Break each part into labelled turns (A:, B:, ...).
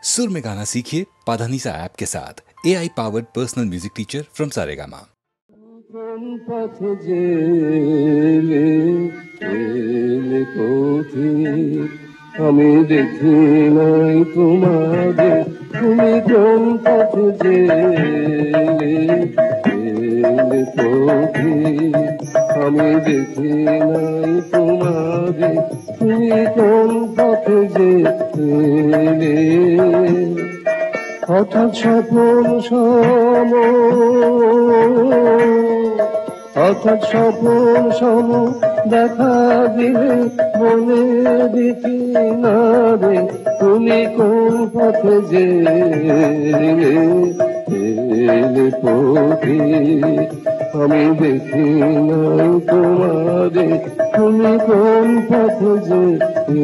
A: सुर में गाना सीखिए पाधानीसा ऐप के साथ। AI powered personal music teacher from Saregama.
B: আমি দেখি নাই তোমারে, তুমি কোন পথে গেলে পথে। আমি দেখি নাই তোমারে, তুমি কোন পথে গেলে। হঠাৎ স্বপ্ন সম, হঠাৎ স্বপ্ন সম দেখা দিলে মনে দেখি না রে, তুমি কোন পথে গেলে পথে। আমি দেখি নাই তোমারে, তুমি কোন পথে গেলে।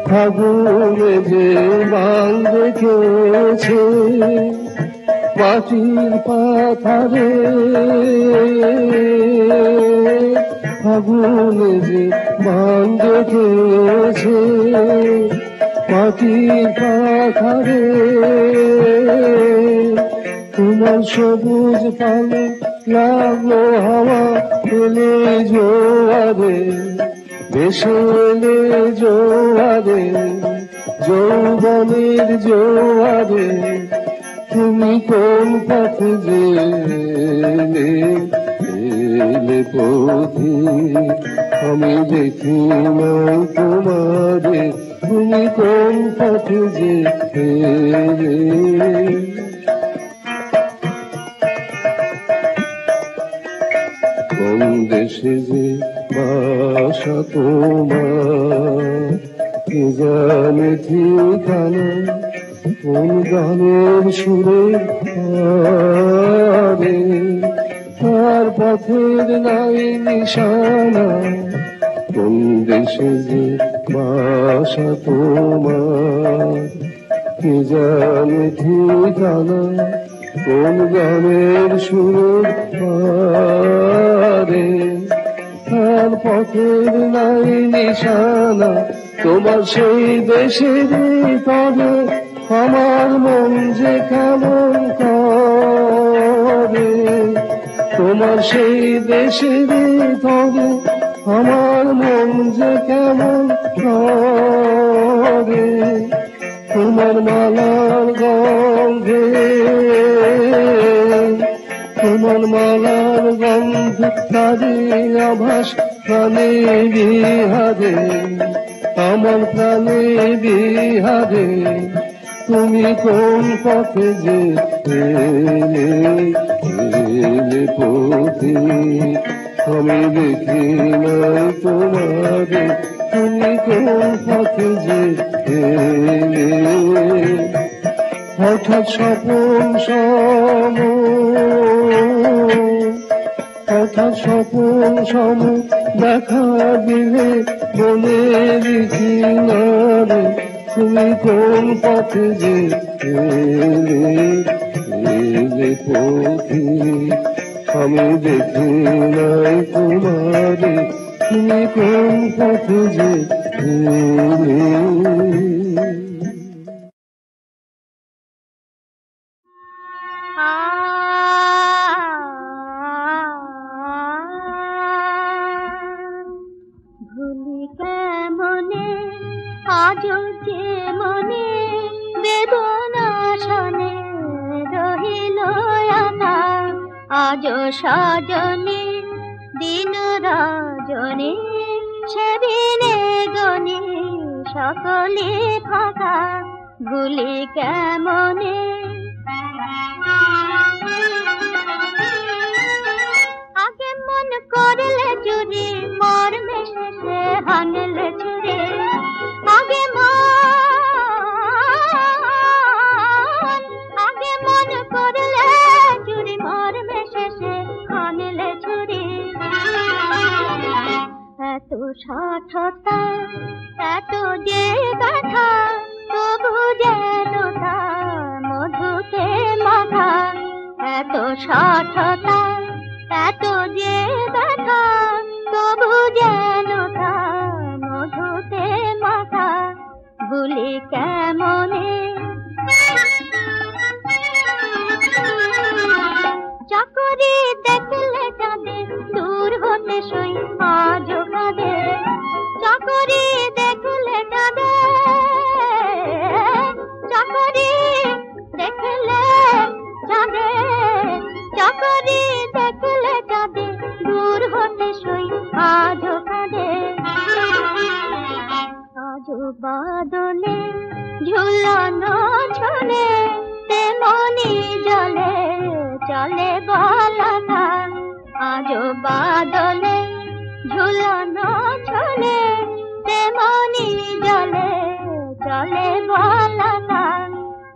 B: ফাগুনে যে বান দেখেছে পাটির পাথারে, ফাগুনে যে বান দেখেছে পাটির পাথারে। তোমার সবুজ পালে লাগলো হাওয়া এলে জোয়ারে, ভেসে এলে জোয়ারে, যৌবনের জোয়ারে। তুমি কোন পথে গেলে পথে। আমি দেখি নাই তোমারে, তুমি কোন পথে গেলে। কোন দেশে যে বাসা তোমার, কে জানে ঠিকানা, কোন গানের সুরে পারে। তার পথের নাই নিশানা, কোন দেশে যে বাসা তোমার, কে জানে ঠিকানা, কোন গানের সুর পারে। তার পথের নাই নিশানা, তোমার সেই দেশের তবে আমার মন যে কেমন করে। তোমার সেই দেশের তবে আমার মন যে কেমন করে। তোমার মালার গন্ধে, তোমার মালার গন্ধ তারি আভাস প্রাণে বিহারে, আমার প্রাণে বিহারে। তুমি কোন পথে গেলে পথে। আমি দেখি নাই তোমারে, তুমি কোন পথে গেলে। হঠাৎ স্বপ্ন সম, হঠাৎ স্বপ্ন সম দেখা দিলে মনে দেখি না রে, তুমি কোন পথে গেলে পথে। আমি দেখি নাই তোমারে, তুমি কোন পথে গেলে।
C: ভুলি কেমনে আজ যে মনে বেদনা শোনে রহিল একা। আজ সজনে দিন রজনী সেদিনে গনে সকলে ফাঁকা। ভুলি কেমনে আগে মন করলে চুরি মর মেশে হানলে চুরি। আগে মন করলে চুরি মর মেশে হানলে চুরি। এত সঠতা এত যে কথা তবু যেন তা মধুতে এত সঠতা এত যে ব্যথা তবু যেন তা মধুতে মাথা বলি কেমনে চাকরি দেখলে চাঁদে দূর হতে সই আজও কাঁদে চাকরি দেখলে কাঁদে চাকরি দেখলে চাঁদে চাকরি দেখলে চাঁদে দূর হতে সই আজও কাঁদে আজও বাদলে ঝুলানো ছলে তেমনি জলে চলে বলাকা আজও বাদলে ঝুলানো ছলে তেমনি জলে চলে বলাকা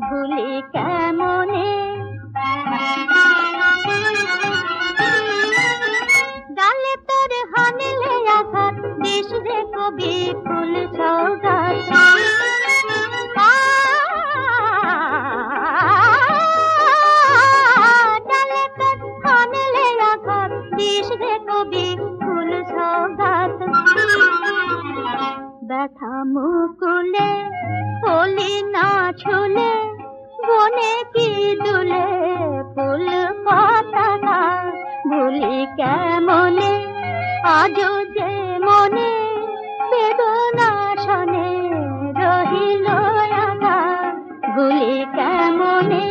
C: ভুলি কেমনে গালে তোর হানলে আঘাত দেশ রে কবি ফুল সৌগাত গালে তোর হানলে আঘাত দেশ রে কবি ফুল সৌগাত ব্যথা মুকুলে হলি না ছুলে বনে কি দুলে ফুল পাতা ভুলি কেমনে আজও যে মনে বেদনা শনে রহিল রাঙা ভুলি কেমনে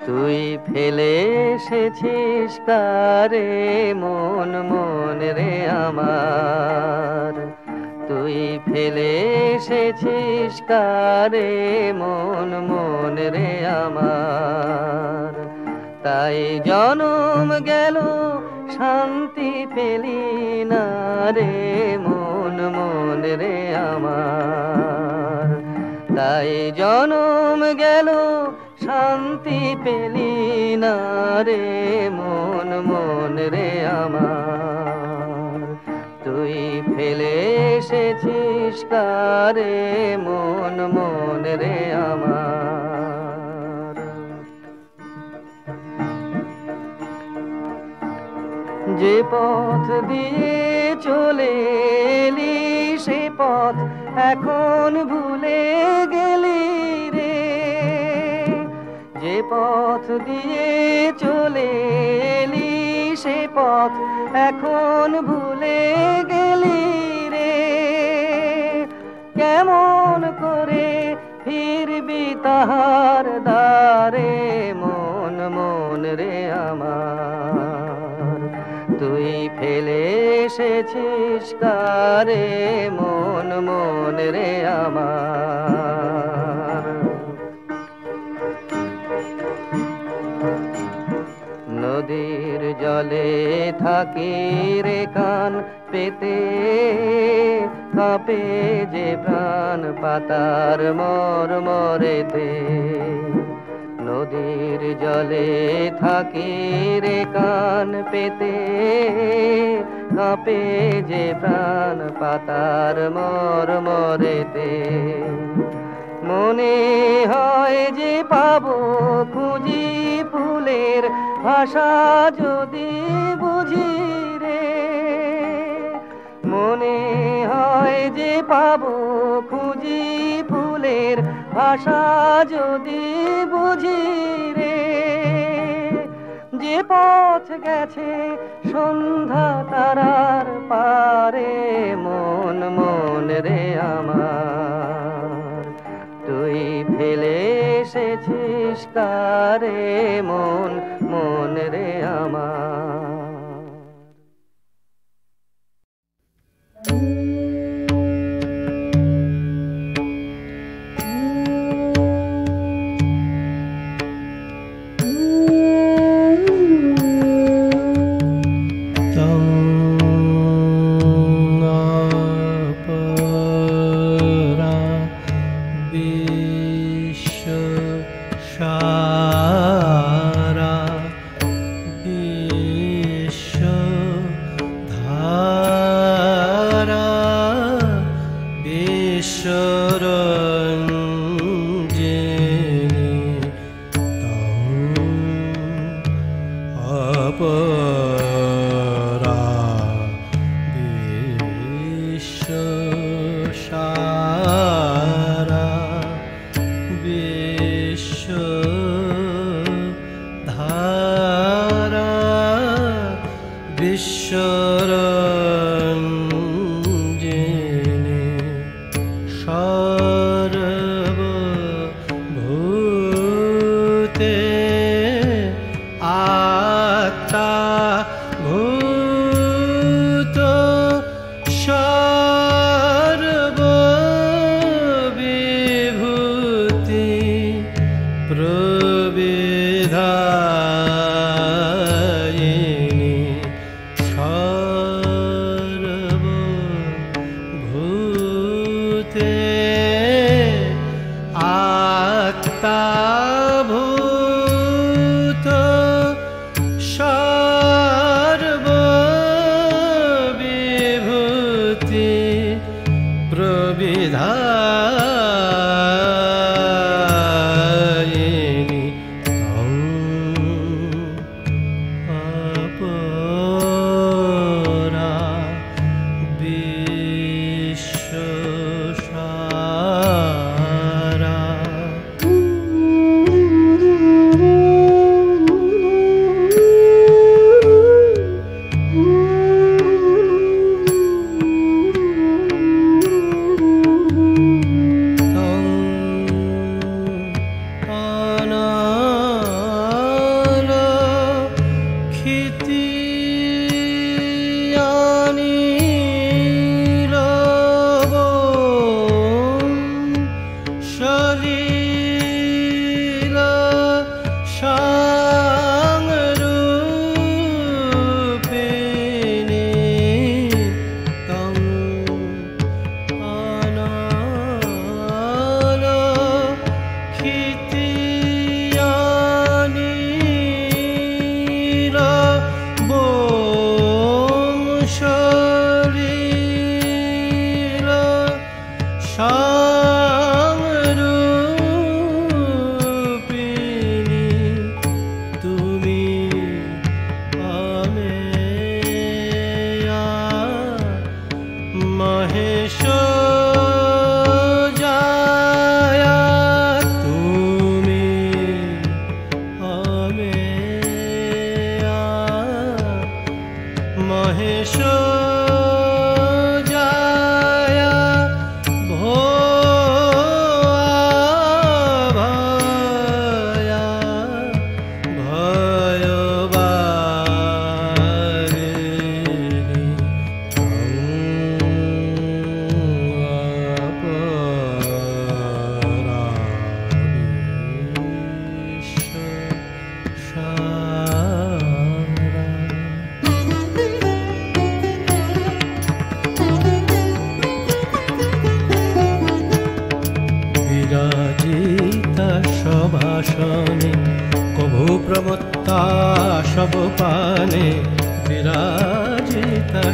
D: তুই ফেলে এসেছিস কারে মন মন রে আমার তুই ফেলে এসেছিস কারে মন মন রে আমার তাই জনম গেল শান্তি পেলি না রে মন মন রে আমার তাই জনম গেল শান্তি পেলি না রে মন মন রে আমার তুই ফেলে এসেছিস কারে মন মন রে আমার যে পথ দিয়ে চলে এলি সে পথ এখন ভুলে গেলি রে যে পথ দিয়ে চলে এলি সে পথ এখন ভুলে গেলি রে কেমন করে ফিরবি তাহার দ্বারে মন মন রে আমার তুই ফেলে এসেছিস কারে মন মন রে আমার নদীর জলে থাকি রে কান পেতে কাঁপে যে প্রাণ পাতার মরমরেতে নদীর জলে থাকি রে কান পেতে কাঁপে যে প্রাণ পাতার মরমরেতে মনে হয় যে পাবো খুঁজি ফুলের ভাষা যদি বুঝি রে মনে হয় যে পাবো খুঁজি ফুলের ভাষা যদি বুঝি রে যে পথ গেছে সন্ধ্যা তারার পারে মন মন রে আমার তুই ফেলে এসেছিস কারে মন মন রে আমার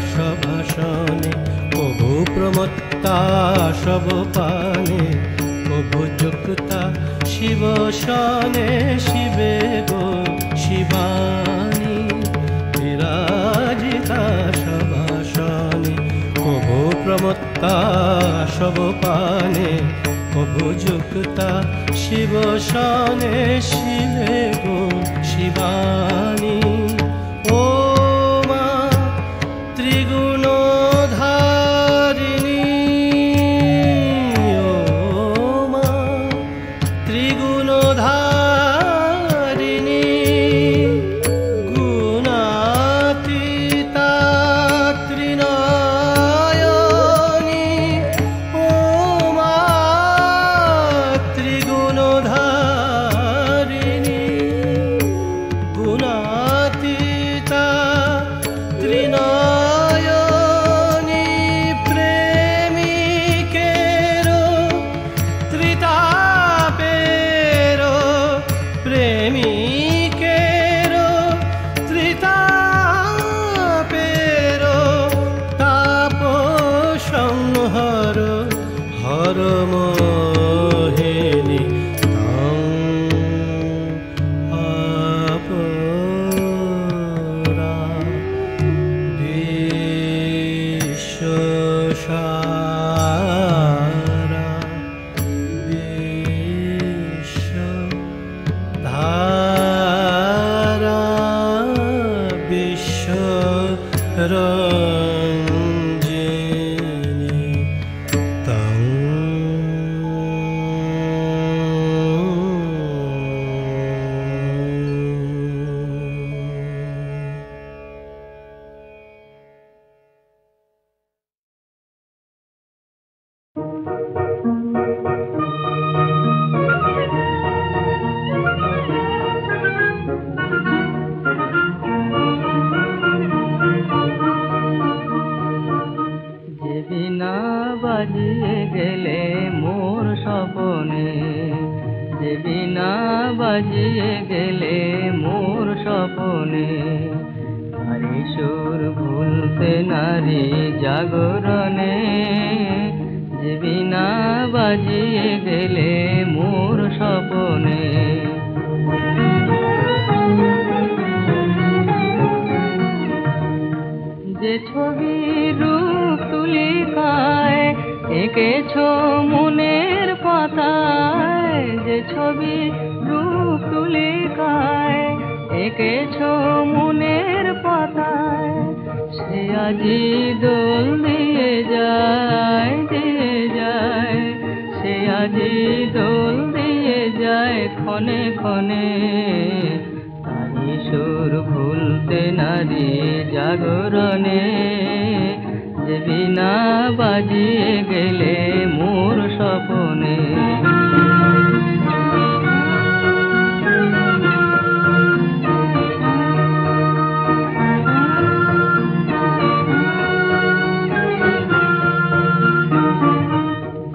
E: সভাসনে কভু প্রমত্তা সব পানে কভু যুক্তা শিব সনে শিবে গো শিবানী বিরাজিতা সভাসনে কভু প্রমত্তা সব পানে কভু যুক্তা শিব সনে শিবে গো শিবানী ও মা ত্রিগুণধারিণী ও মা ত্রিগুণধারিণী গুণাতীতা ত্রিনয়নী ও মা ত্রিগুণধারিণী গুণাতীতা ত্রিনয়নী প্রেমিকেরো ত্রিতাপেরো প্রেমিকেরো ত্রিতাপেরো তাপ সংহর হর মোহিনী তং আপরা বিশ্বসারা বিশ্বধারা বিশ্বরঞ্জিনী তং
D: যে বিনা বাজিয়ে গেলে মোর স্বপনে যে বিনা বাজিয়ে গেলে মোর স্বপনে নারী সুর ভুলতে নারী জাগরণে যে বিনা বাজিয়ে গেলে মোর স্বপনে যে ছবি রূপ তুলিকায় এঁকেছ মনের পাতায় যে ছবি রূপ তুলিকায় এঁকেছ মনের পাতায় সে আজি দোল দিয়ে যায় সে আজি দোল দিয়ে যায় ক্ষণে ক্ষণে নারী সুর ভুলতে নারী জাগরণে যে বিনা বাজিয়ে গেলে মোর স্বপনে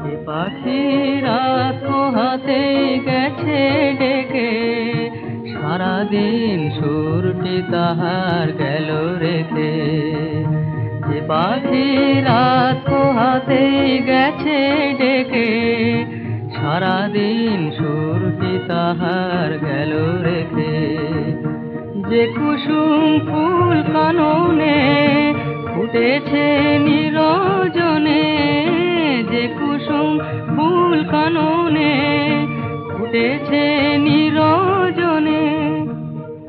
D: যে পাখি রাত হাতে গেছে ডেকে সারাদিন সুরটি তাহার গেল রেখে যে পাখি রাত হাতে গেছে ডেকে সারাদিন সুরটি তাহার গেল রেখে যে কুসুম ফুল কাননে ফুটেছে নিরজনে যে কুসুম ফুল কাননে ফুটেছে নিরজনে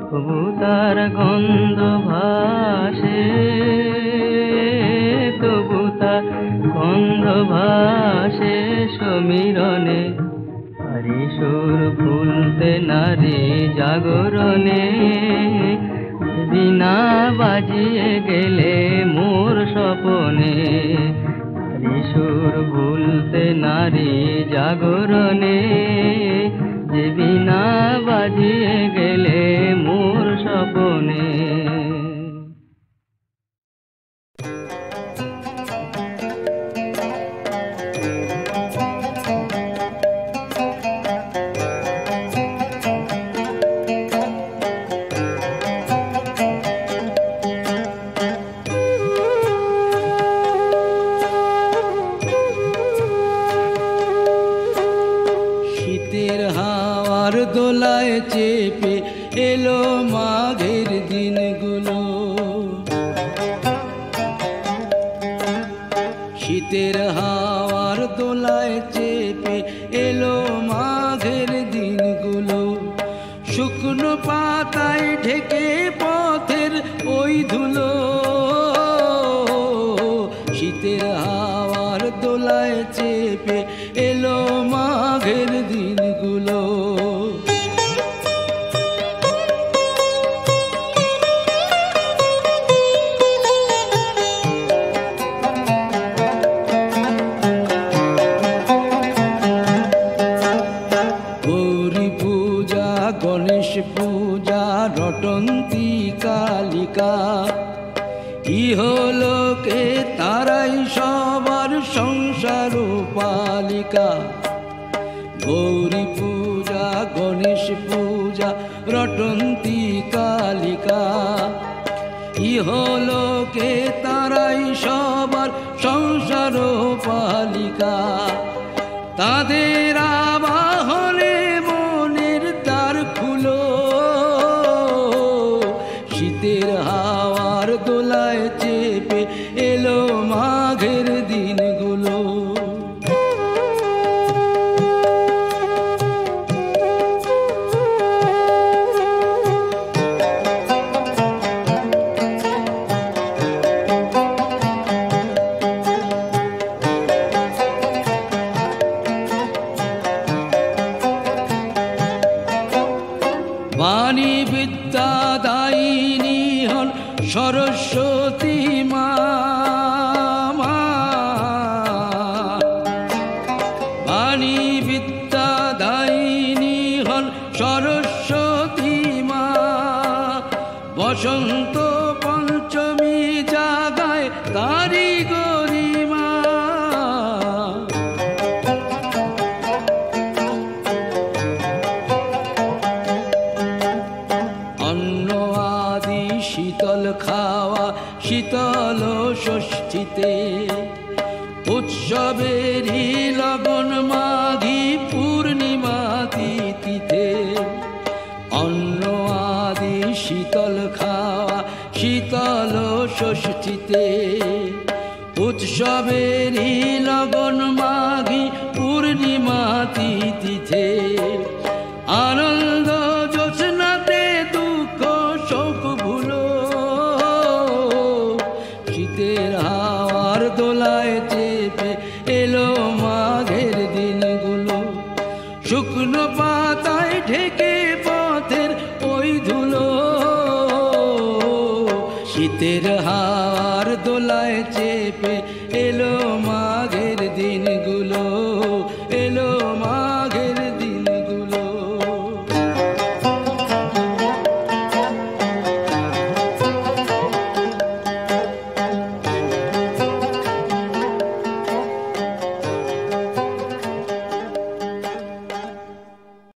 D: তবু তার গন্ধ ভাসে তবু তার গন্ধ ভাসে সমীরণে নারী সুর ভুলতে নারী জাগরণে বিনা বাজিয়ে গেলে মোর স্বপনে নারী সুর ভুলতে নারী জাগরণে যে বিনা বাজিয়ে গেলে মোর স্বপনে
F: দোলায় চেপে এলো মাঘের দিনগুলো। শীতের হাওয়ার দোলায় চেপে এলো মাঘের দিনগুলো। শুকনো পাতায় ঢেকে পথের ওই ধুলো। শীতের হাওয়ার দোলায় চেপে এলো মাঘের দিনগুলো। গৌরী পূজা, গণেশ পূজা, রটন্তী কালিকা, ইহলোকে তারাই সবার সংসার পালিকা। গৌরী পূজা, গণেশ পূজা, রটন্তী কালিকা, ইহলোকে তারাই সবার সংসার পালিকা। তাদের আবাহনে মনের দ্বার খুলো। শীতের হাওয়ার দোলায় চেপে এলো মাঘের দিনগুলো। বাণী বিদ্যা দায়িনী হন সরস্বতী মা। বাণী বিদ্যা দায়িনী হন সরস্বতী মা। বসন্ত পঞ্চমী জাগায় তারি গরিমা। অন্ন আদি শীতল খাওয়া শীতল ষষ্ঠীতে। উৎসবেরই লগন মাঘী পূর্ণিমা তিথিতে। অন্ন আদি শীতল খাওয়া শীতল ষষ্ঠীতে। উৎসবেরই লগন মাঘী পূর্ণিমা তিথিতে। আনন্দ জোছনাতে দুঃখ শোক ভুলো। শীতের হাওয়ার দোলায় চেপে এলো মাঘের দিনগুলো। শুকনো পাতায় ঢেকে পথের ওই ধুলো। শীতের হাওয়ার দোলায় চেপে এলো মাঘের দিনগুলো।